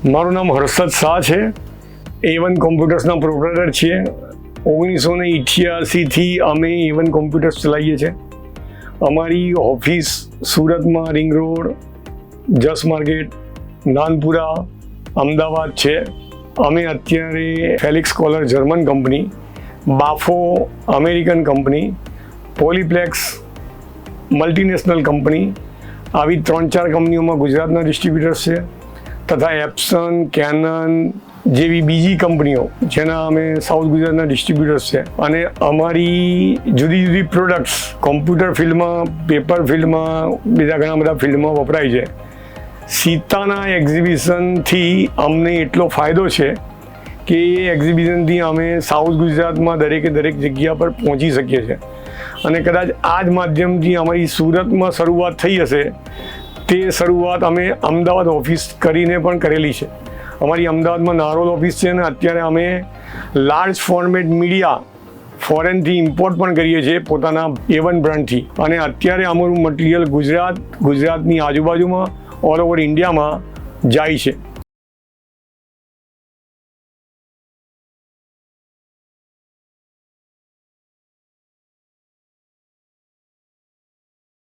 મારું નામ હર્ષદ શાહ છે. A1 કોમ્પ્યુટર્સના પ્રોપ્રાઇટર છીએ. 1988થી અમે A1 કોમ્પ્યુટર્સ ચલાવીએ છીએ. અમારી ઓફિસ સુરતમાં ring road, Jas market, Nanpura, Ahmedabad છે. અમે અત્યારે ફેલિક્સ કોલર જર્મન કંપની, બાફો American company, Polyplex multinational company, આવી 3-4 કંપનીઓમાં ગુજરાતના ડિસ્ટ્રીબ્યુટર્સ છે, તથા એપ્સન, કેનન જેવી બીજી કંપનીઓ જેના અમે સાઉથ ગુજરાતના ડિસ્ટ્રીબ્યુટર્સ છે. અને અમારી જુદી જુદી પ્રોડક્ટ્સ કોમ્પ્યુટર ફિલ્ડમાં, પેપર ફિલ્ડમાં, બીજા ઘણા બધા ફિલ્ડમાં વપરાય છે. સીતાના એક્ઝિબિશનથી અમને એટલો ફાયદો છે કે એ એક્ઝિબિશનથી અમે સાઉથ ગુજરાતમાં દરેક જગ્યા પર પહોંચી શકીએ છીએ. અને કદાચ આ જ માધ્યમથી અમારી સુરતમાં શરૂઆત થઈ હશે, તે શરૂઆત અમે અમદાવાદ ઓફિસ કરીને પણ કરેલી છે. અમારી અમદાવાદમાં નારોલ ઓફિસ છે અને અત્યારે અમે લાર્જ ફોર્મેટ મીડિયા ફોરેનથી ઇમ્પોર્ટ પણ કરીએ છીએ પોતાના A1 બ્રાન્ડથી. અને અત્યારે અમારું મટીરિયલ ગુજરાતની આજુબાજુમાં ઓલ ઓવર ઇન્ડિયામાં જાય છે.